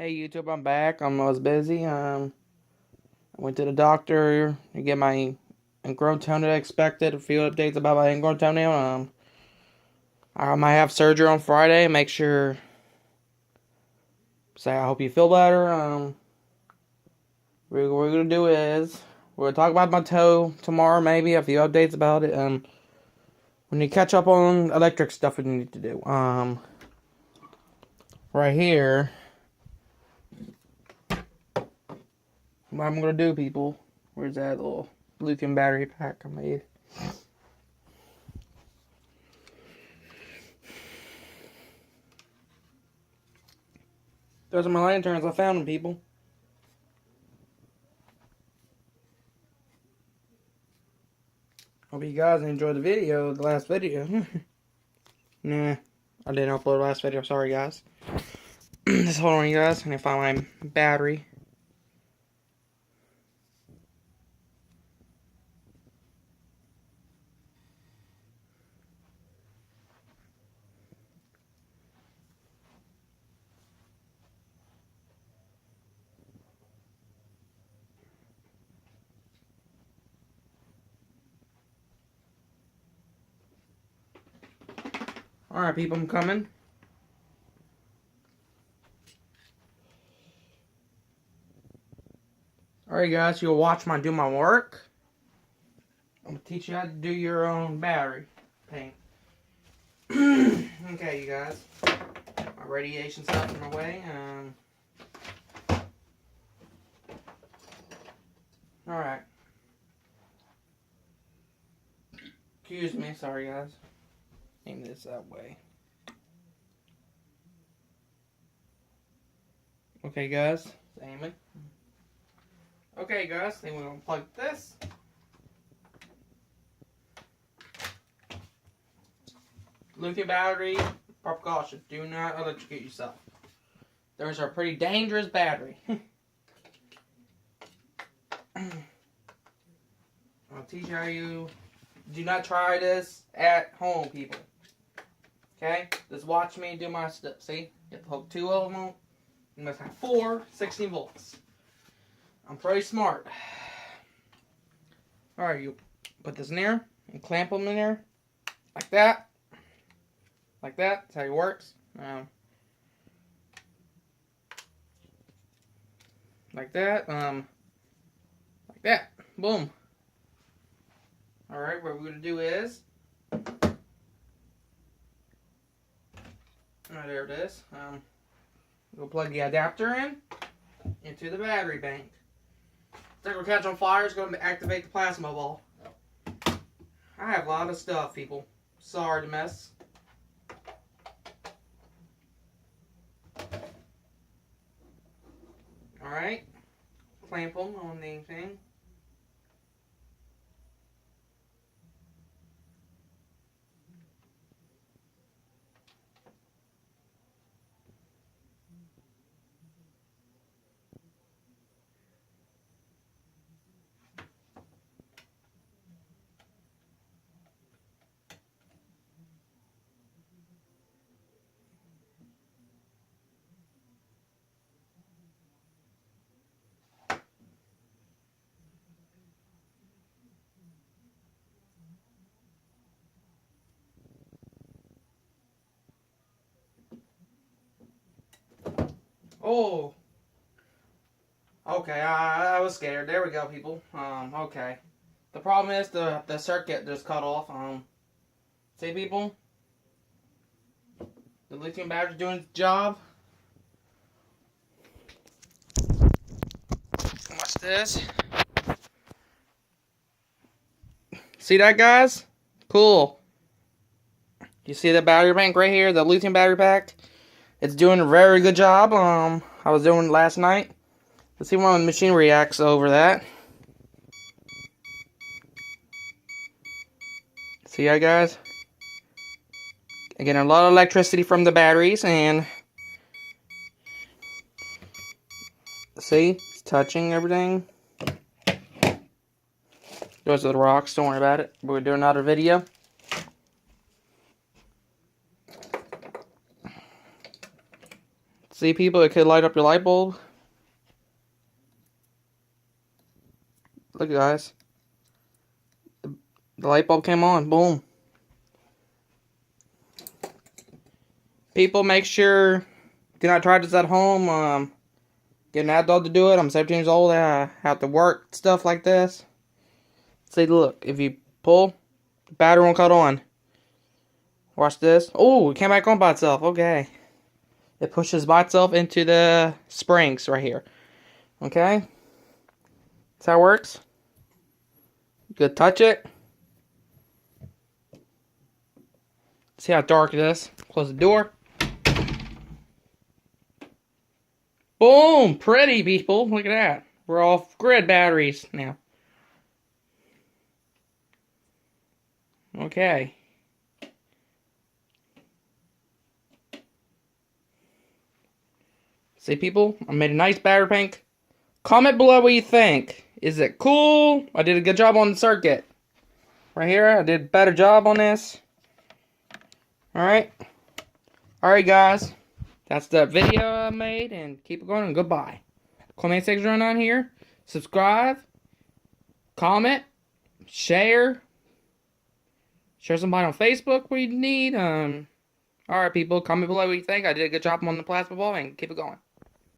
Hey YouTube, I'm back. I was busy. I went to the doctor to get my ingrown toenail expected. A few updates about my ingrown toenail. I might have surgery on Friday. Make sure. Say I hope you feel better. What we're gonna do is we're gonna talk about my toe tomorrow. Maybe a few updates about it. We need to catch up on electric stuff we need to do. Right here. What I'm gonna do, people? Where's that little lithium battery pack I made? Those are my lanterns. I found them, people. Hope you guys enjoyed the video, the last video. Nah, I didn't upload the last video. Sorry, guys. Just hold on, you guys. I need to find my battery. Alright, people, I'm coming. Alright, guys, you'll watch do my work. I'm gonna teach you how to do your own battery paint. Okay, you guys. My radiation stuff in my way. Alright. Excuse me, sorry, guys. Aim this that way. Okay, guys, aiming. Okay, guys, then we're gonna plug this. Lithium battery, proper caution. Do not electrocute yourself. There's a pretty dangerous battery. I'll teach you how you do not try this at home, people. Okay? Just watch me do my stuff. See? You have to hook 2 of them. You must have 4 16 volts. I'm pretty smart. Alright, you put this in there and clamp them in there. Like that. Like that. That's how it works. Like that. Like that. Boom. Alright, what we're going to do is. There it is. We'll plug the adapter into the battery bank. It's like we're catching on fire. It's going to activate the plasma ball. I have a lot of stuff, people. Sorry to mess. Alright. Clamp them on the thing. Oh. Okay, I was scared. There we go, people. Okay. The problem is the circuit just cut off. See, people? The lithium battery's doing its job. Watch this. See that, guys? Cool. You see the battery bank right here? The lithium battery pack? It's doing a very good job. I was doing it last night. Let's see how the machine reacts over that. See that, guys? Again, a lot of electricity from the batteries, and see, it's touching everything. Those are the rocks. Don't worry about it. We'll do another video. See, people, it could light up your light bulb. Look, guys. The light bulb came on. Boom. People, make sure, do not try this at home. Get an adult to do it. I'm 17 years old. I have to work stuff like this. See, look. If you pull, the battery won't cut on. Watch this. Oh, it came back on by itself. Okay. It pushes by itself into the springs right here. Okay. That's how it works. Good, touch it. See how dark it is. Close the door. Boom! Pretty, people. Look at that. We're off grid batteries now. Okay. See, people? I made a nice battery pack. Comment below what you think. Is it cool? I did a good job on the circuit. Right here, I did a better job on this. Alright. Alright, guys. That's the video I made, and keep it going, and goodbye. Comment section on here. Subscribe. Comment. Share. Share somebody on Facebook what you need. Alright, people. Comment below what you think. I did a good job on the plasma ball, and keep it going.